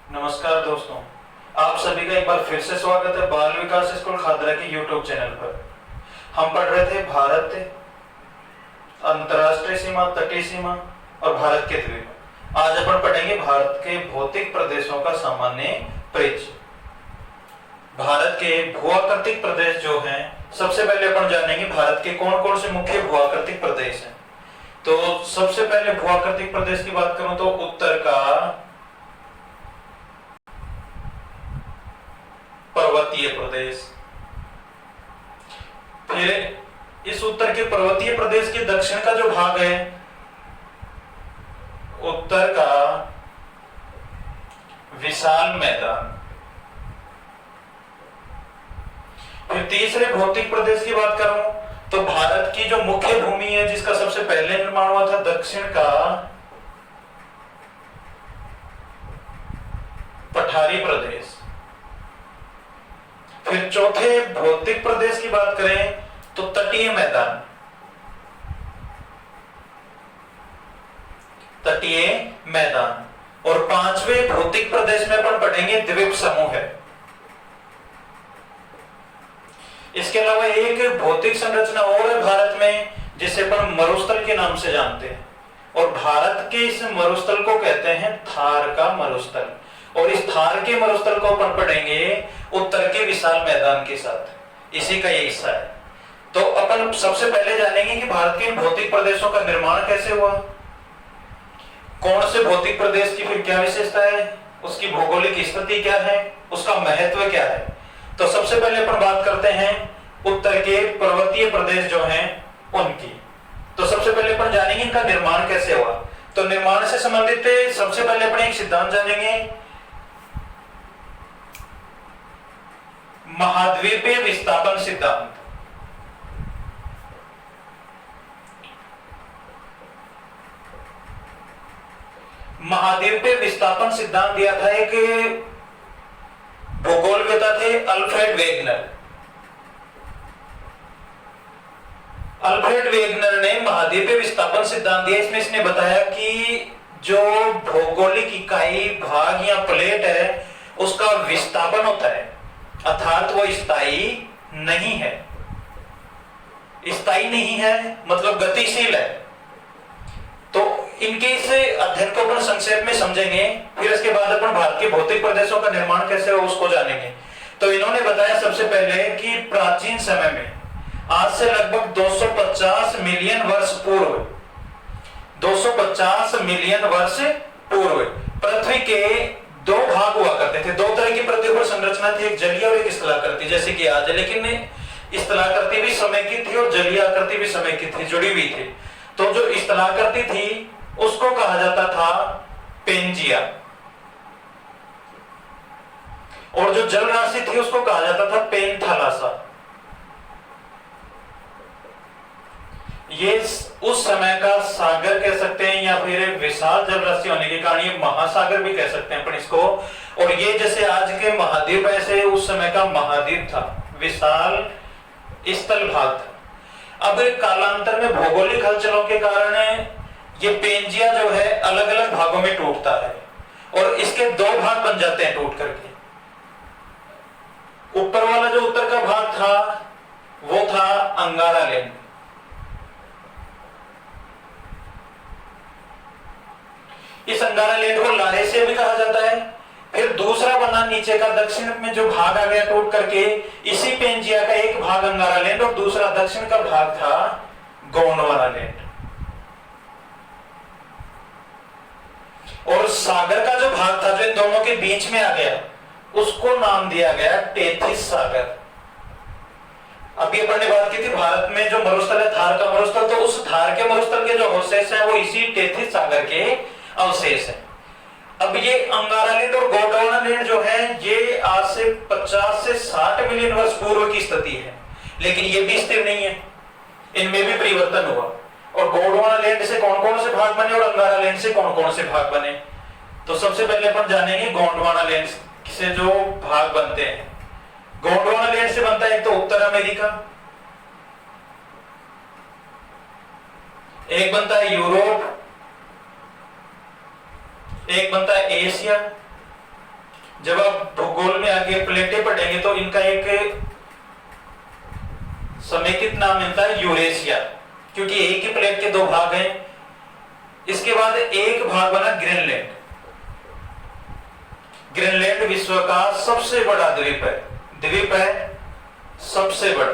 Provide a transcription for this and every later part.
नमस्कार दोस्तों, आप सभी का एक बार फिर से स्वागत है बाल विकास स्कूल खादरा के यूट्यूब चैनल पर। हम पढ़ रहे थे भारत, अंतरराष्ट्रीय सीमा, तटीय सीमा और भारत के द्वीप। आज अपन पढ़ेंगे भारत के भौतिक प्रदेशों का सामान्य परिचय। भारत के भूआकृतिक प्रदेश जो हैं, सबसे पहले अपन जानेंगे भारत के कौन कौन से मुख्य भूआकृतिक प्रदेश हैं। तो सबसे पहले भूआकृतिक प्रदेश की बात करूं तो उत्तर का पर्वतीय प्रदेश, फिर इस उत्तर के पर्वतीय प्रदेश के दक्षिण का जो भाग है उत्तर का विशाल मैदान। फिर तीसरे भौतिक प्रदेश की बात करूं तो भारत की जो मुख्य भूमि है जिसका सबसे पहले निर्माण हुआ था दक्षिण का पठारी प्रदेश। फिर चौथे भौतिक प्रदेश की बात करें तो तटीय मैदान, तटीय मैदान। और पांचवें भौतिक प्रदेश में अपन पढ़ेंगे द्वीप समूह है। इसके अलावा एक भौतिक संरचना और है भारत में जिसे अपन मरुस्थल के नाम से जानते हैं, और भारत के इस मरुस्थल को कहते हैं थार का मरुस्थल। और इस थार के मरुस्थल को अपन पढ़ेंगे उत्तर के विशाल मैदान के साथ, इसी का ये हिस्सा है। तो अपन सबसे पहले जानेंगे कि भारत के भौतिक प्रदेशों का निर्माण कैसे हुआ, कौन से भौतिक प्रदेश की फिर क्या विशेषता है, उसकी भौगोलिक स्थिति क्या है, उसका महत्व क्या है। तो सबसे पहले अपन बात करते हैं उत्तर के पर्वतीय प्रदेश जो हैं उनकी। तो सबसे पहले अपन जानेंगे इनका निर्माण कैसे हुआ। तो निर्माण से संबंधित सबसे पहले अपन एक सिद्धांत जानेंगे, महाद्वीपीय विस्थापन सिद्धांत। महाद्वीपीय विस्थापन सिद्धांत दिया था एक भूगोलवेत्ता थे अल्फ्रेड वेगनर। अल्फ्रेड वेगनर ने महाद्वीपीय विस्थापन सिद्धांत दिया। इसमें इसने बताया कि जो भौगोलिक इकाई भाग या प्लेट है उसका विस्थापन होता है, अर्थात वो स्थायी नहीं है। स्थायी नहीं है मतलब गतिशील है। तो इनके इस अध्ययन को अपन संक्षेप में समझेंगे, फिर इसके बाद अपन भारत के भौतिक प्रदेशों का निर्माण कैसे हो उसको जानेंगे। तो इन्होंने बताया सबसे पहले कि प्राचीन समय में आज से लगभग 250 मिलियन वर्ष पूर्व, 250 मिलियन वर्ष पूर्व पृथ्वी के दो भाग हुआ करते थे। दो तरह की पृथ्वी पर संरचना थी, एक जलीय और एक स्थलाकृति, जैसे कि आज। लेकिन स्थलाकृति भी समय की थी और जलीय आकृति भी समय की थी, जुड़ी हुई थी। तो जो स्थलाकृति थी उसको कहा जाता था पेंजिया, और जो जल राशि थी उसको कहा जाता था पेनथालासा। ये उस समय का सागर कह सकते हैं या फिर एक विशाल जल राशि होने के कारण ये महासागर भी कह सकते हैं अपन इसको। और ये जैसे आज के महाद्वीप ऐसे उस समय का महाद्वीप था, विशाल स्थल भाग था। अब कालांतर में भौगोलिक हलचलों के कारण ये पेंजिया जो है अलग अलग भागों में टूटता है और इसके दो भाग बन जाते हैं टूट करके। ऊपर वाला जो उत्तर का भाग था वो था अंगारा लैंड, इस अंगारा लैंड को लारेशिया भी कहा जाता है। फिर दूसरा बना नीचे का दक्षिण में जो भाग आ गया टूट करके, इसी पेंजिया का एक भाग अंगारा लैंड और दूसरा दक्षिण का भाग था गोंडवाना लैंड। और सागर का जो भाग था जो इन दोनों के बीच में आ गया उसको नाम दिया गया टेथिस सागर। अभी अपन ने बात की थी भारत में जो मरुस्थल है थार का मरुस्थल, तो उस थार के मरुस्थल के जो अवशेष है वो इसी टेथिस सागर के अवशेष है। अब ये अंगारा लैंड और गोंडवाना लैंड जो है ये आज से 50 से 60 मिलियन वर्ष पूर्व की स्थिति है, लेकिन ये भी स्थिर नहीं है, इनमें भी परिवर्तन हुआ। और गोंडवाना लैंड से कौन कौन से भाग बने और अंगारा लैंड से कौन कौन से भाग बने। तो सबसे पहले अपन जानेंगे गोंडवाना लैंड से जो भाग बनते हैं। गोंडवाना लैंड से बनता है एक तो उत्तर अमेरिका, एक बनता है यूरोप, एक बनता है एशिया जब आप भूगोल में आगे प्लेटें पढ़ेंगे तो इनका एक समेकित नाम मिलता है यूरेशिया, क्योंकि एक ही प्लेट के दो भाग हैं। इसके बाद एक भाग बना ग्रीनलैंड। ग्रीनलैंड विश्व का सबसे बड़ा द्वीप है, द्वीप है सबसे बड़ा,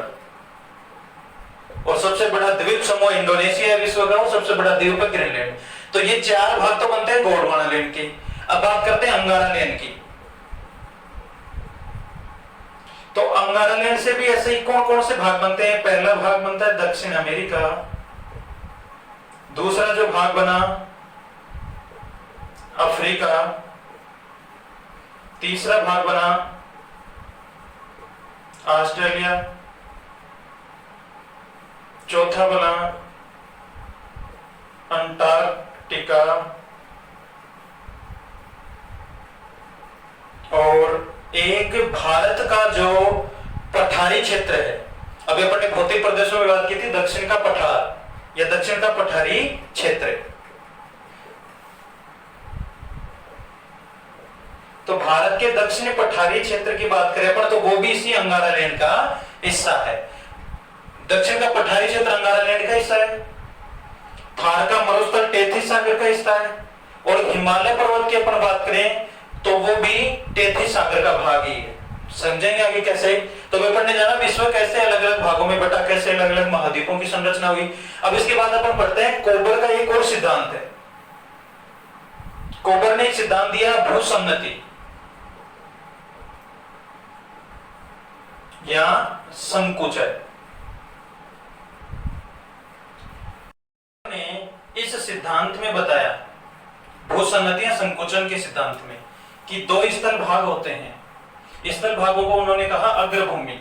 और सबसे बड़ा द्वीप समूह इंडोनेशिया है विश्व का, और सबसे बड़ा द्वीप है ग्रीनलैंड। तो ये चार भाग तो बनते हैं गोंडवाना लैंड के। अब बात करते हैं अंगारा लैंड की। तो अंगारा लैंड से भी ऐसे ही कौन कौन से भाग बनते हैं? पहला भाग बनता है दक्षिण अमेरिका, दूसरा जो भाग बना अफ्रीका, तीसरा भाग बना ऑस्ट्रेलिया, चौथा बना अंटार्कटिका, और एक भारत का जो पठारी क्षेत्र है। अभी अपन ने भौतिक प्रदेशों में बात की थी, दक्षिण का पठार या दक्षिण का पठारी क्षेत्र। तो भारत के दक्षिणी पठारी क्षेत्र की बात करें अपन तो वो भी इसी अंगारा लैंड का हिस्सा है। दक्षिण का पठारी क्षेत्र अंगारा लैंड का हिस्सा है, थार का मरुस्थल टेथिस सागर का हिस्सा है, और हिमालय पर्वत की अपन बात करें तो वो भी टेथिस सागर का भाग ही है। समझेंगे आगे कैसे? तो पेपर ने जाना विश्व कैसे अलग अलग भागों में बटा, कैसे अलग अलग महाद्वीपों की संरचना हुई। अब इसके बाद अपन पढ़ते हैं कोबर का एक और सिद्धांत है। कोबर ने एक सिद्धांत दिया भूसंगति या संकुचन। ने इस सिद्धांत में बताया, भूसंगति या संकुचन के सिद्धांत में, कि दो स्थल भाग होते हैं। स्थल भागों को उन्होंने कहा अग्रभूमि।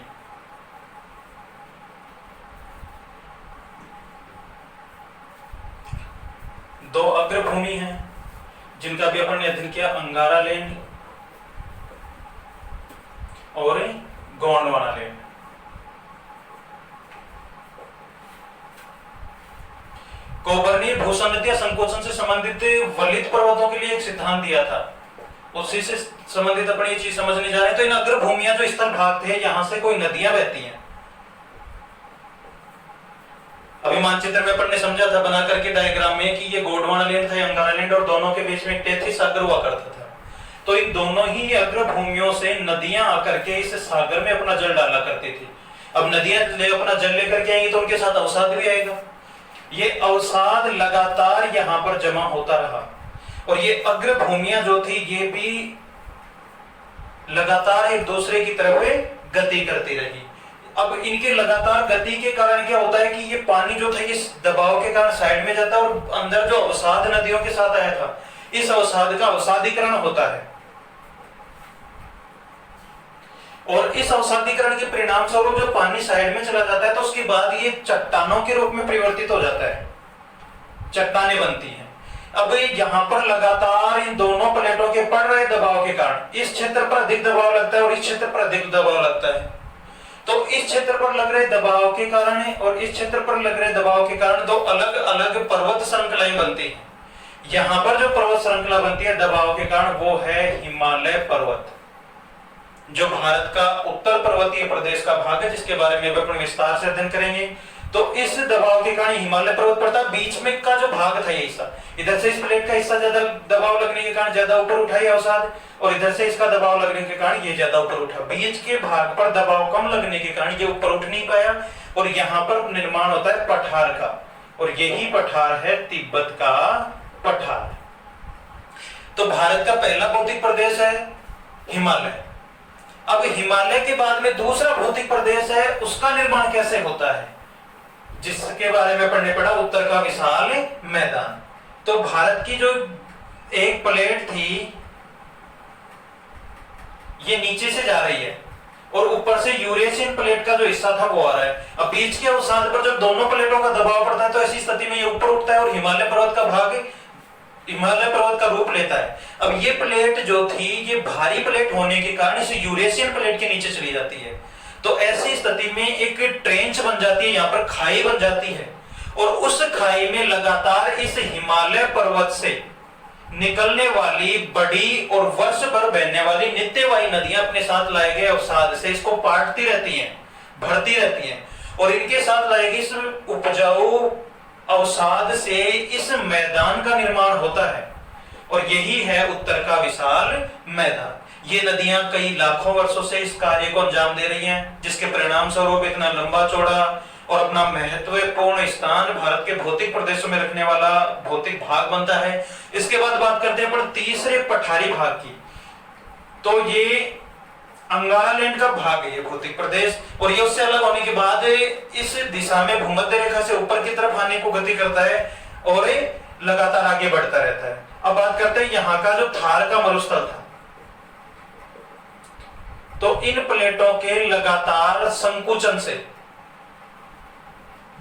दो अग्रभूमि हैं जिनका भी अपन ने अध्ययन किया, अंगारा लैंड और गोंडवाना लैंड। कोबर ने भूसंगति या संकोचन से संबंधित वलित पर्वतों के लिए एक सिद्धांत दिया था। उसी से संबंधित अपन ये चीज समझने जा रहे हैं। तो इन अग्रभूमियां जो स्थल भाग थे, यहां से कोई नदियां बहती हैं। अभी मानचित्र में अपन ने समझा था बना करके डायग्राम में कि ये गोंडवाना लैंड था, अंगारा लैंड, और दोनों के बीच में टेथिस सागर हुआ करता था। तो इन दोनों ही अग्रभूमियों से नदियां आकर के इस सागर में अपना जल डाला करती थी। अब नदियां अपना जल लेकर के आएंगी तो उनके साथ अवसाद भी आएगा। ये अवसाद लगातार यहां पर जमा होता रहा, और ये अग्रभूमियां जो थी ये भी लगातार एक दूसरे की तरफ गति करती रही। अब इनके लगातार गति के कारण क्या होता है कि ये पानी जो था इस दबाव के कारण साइड में जाता है, और अंदर जो अवसाद नदियों के साथ आया था, इस अवसाद का अवसादीकरण होता है, और इस अवसादीकरण के परिणाम स्वरूप जो पानी साइड में चला जाता है तो उसके बाद ये चट्टानों के रूप में परिवर्तित हो जाता है, चट्टानें बनती हैं। अब यहाँ पर लगातार इन दोनों प्लेटों के पड़ रहे दबाव के कारण इस क्षेत्र पर अधिक दबाव लगता है और इस क्षेत्र पर अधिक दबाव लगता है। तो इस क्षेत्र पर लग रहे दबाव के कारण और इस क्षेत्र पर लग रहे दबाव के कारण दो अलग अलग पर्वत श्रृंखलाएं बनती हैं। यहाँ पर जो पर्वत श्रृंखला बनती है दबाव के कारण वो है हिमालय पर्वत, जो भारत का उत्तर पर्वतीय प्रदेश का भाग है, जिसके बारे में अपन विस्तार से अध्ययन करेंगे। तो इस दबाव के कारण हिमालय पर्वत पड़ता है। बीच में का जो भाग था ये हिस्सा, इधर से इस प्लेट का हिस्सा ज्यादा दबाव लगने के कारण ज्यादा ऊपर उठा ये अवसाद, और इधर से इसका दबाव लगने के कारण ये ज्यादा ऊपर उठा। बीच के भाग पर दबाव कम लगने के कारण ये ऊपर उठ नहीं पाया, और यहाँ पर निर्माण होता है पठार का, और यही पठार है तिब्बत का पठार। तो भारत का पहला भौतिक प्रदेश है हिमालय। अब हिमालय के बाद में दूसरा भौतिक प्रदेश है, उसका निर्माण कैसे होता है, जिसके बारे में पढ़ने पड़ा, उत्तर का विशाल मैदान। तो भारत की जो एक प्लेट थी ये नीचे से जा रही है, और ऊपर से यूरेशियन प्लेट का जो हिस्सा था वो आ रहा है। अब बीच के अवसाद पर जब दोनों प्लेटों का दबाव पड़ता है तो ऐसी स्थिति में ये ऊपर उठता है और हिमालय पर्वत का भाग हिमालय पर्वत का रूप लेता है। अब ये प्लेट जो थी ये भारी प्लेट होने के कारण इस यूरेशियन प्लेट के नीचे चली जाती है। तो ऐसी स्थिति में एक ट्रेंच बन जाती है, यहाँ पर खाई बन जाती है, और उस खाई में लगातार इस हिमालय पर्वत से निकलने वाली बड़ी और वर्ष भर बहने वाली नित्यवाही नदियां अपने साथ लाए गए अवसाद से इसको पाटती रहती हैं, भरती रहती हैं, और इनके साथ लाए गए इस उपजाऊ अवसाद से इस मैदान का निर्माण होता है, और यही है उत्तर का विशाल मैदान। ये नदियां कई लाखों वर्षों से इस कार्य को अंजाम दे रही हैं, जिसके परिणाम स्वरूप इतना लंबा चौड़ा और अपना महत्वपूर्ण स्थान भारत के भौतिक प्रदेशों में रखने वाला भौतिक भाग बनता है। इसके बाद बात करते हैं अपन तीसरे पठारी भाग की। तो ये अंगारा लैंड का भाग है ये भौतिक प्रदेश, और ये उससे अलग होने के बाद इस दिशा में भूमध्य रेखा से ऊपर की तरफ आने को गति करता है और लगातार आगे बढ़ता रहता है। अब बात करते हैं यहाँ का जो थार का मरुस्थल था, तो इन प्लेटों के लगातार संकुचन से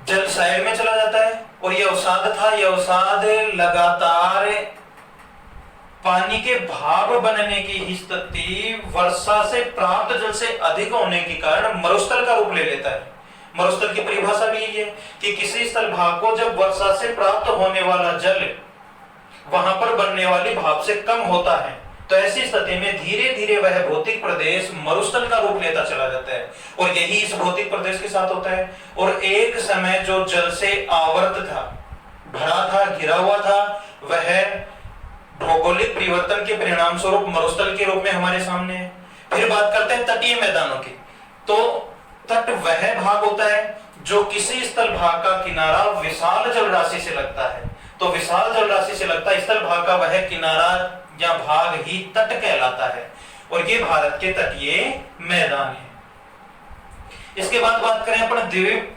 जल साइड में चला जाता है, और यह अवसाद था, यह अवसाद लगातार पानी के भाप बनने की स्थिति वर्षा से प्राप्त जल से अधिक होने के कारण मरुस्थल का रूप ले लेता है। मरुस्थल की परिभाषा भी यही है कि किसी स्थल भाग को जब वर्षा से प्राप्त होने वाला जल वहां पर बनने वाली भाप से कम होता है, तो ऐसी स्थिति में धीरे धीरे वह भौतिक प्रदेश मरुस्थल का रूप लेता चला जाता है, और यही इस भौतिक प्रदेश के साथ होता है। और एक समय जो जल से आवर्त था, भरा था, घिरा हुआ था, वह भौगोलिक परिवर्तन के परिणाम स्वरूप मरुस्थल के रूप में हमारे सामने है। फिर बात करते हैं तटीय मैदानों की। तो तट वह भाग होता है जो किसी स्थल भाग का किनारा विशाल जल राशि से लगता है, तो विशाल जल राशि से लगता है स्थल भाग का वह किनारा या भाग ही तट कहलाता है, और ये भारत के तटीय मैदान है। इसके बाद बात करें अपन द्वीप,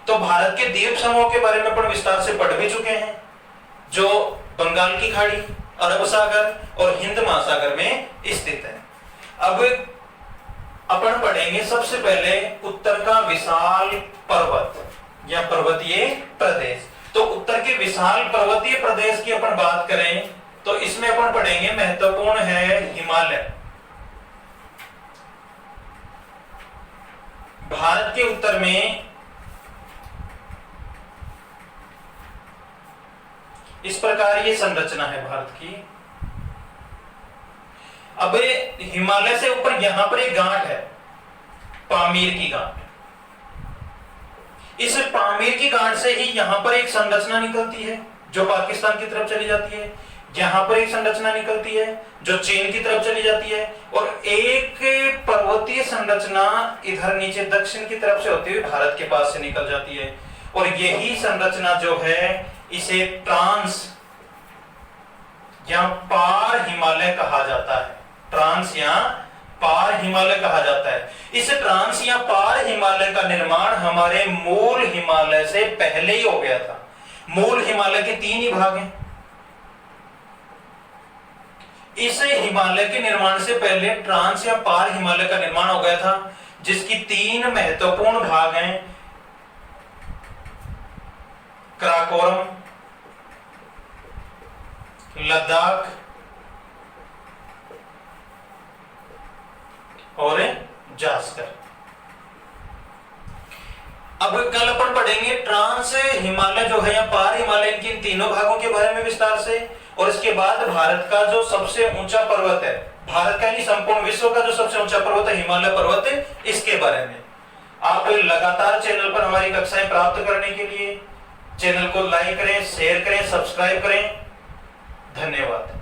तो भारत के द्वीप समूह के बारे में अपन विस्तार से पढ़ भी चुके हैं, जो बंगाल की खाड़ी, अरब सागर और हिंद महासागर में स्थित है। अब अपन पढ़ेंगे सबसे पहले उत्तर का विशाल पर्वत या पर्वतीय प्रदेश। तो उत्तर के विशाल पर्वतीय प्रदेश की अपन बात करें तो इसमें अपन पढ़ेंगे महत्वपूर्ण है हिमालय। भारत के उत्तर में इस प्रकार ये संरचना है भारत की। अब हिमालय से ऊपर यहां पर एक गांठ है, पामीर की गांठ। इस पामीर की गांठ से ही यहां पर एक संरचना निकलती है जो पाकिस्तान की तरफ चली जाती है, यहां पर एक संरचना निकलती है जो चीन की तरफ चली जाती है, और एक पर्वतीय संरचना इधर नीचे दक्षिण की तरफ से होती हुई भारत के पास से निकल जाती है। और यही संरचना जो है इसे ट्रांस या पार हिमालय कहा जाता है। ट्रांस या पार हिमालय कहा जाता है। इस ट्रांस या पार हिमालय का निर्माण हमारे मूल हिमालय से पहले ही हो गया था। मूल हिमालय के 3 ही भाग हैं। इस हिमालय के निर्माण से पहले ट्रांस या पार हिमालय का निर्माण हो गया था, जिसकी 3 महत्वपूर्ण भाग हैं, कराकोरम, लद्दाख और जास्कर। अब कल अपन पढ़ेंगे ट्रांस हिमालय जो है या पार हिमालय के इन तीनों भागों के बारे में विस्तार से, और इसके बाद भारत का जो सबसे ऊंचा पर्वत है, भारत का नहीं संपूर्ण विश्व का जो सबसे ऊंचा पर्वत है हिमालय पर्वत है, इसके बारे में। आप लगातार चैनल पर हमारी कक्षाएं प्राप्त करने के लिए चैनल को लाइक करें, शेयर करें, सब्सक्राइब करें। धन्यवाद।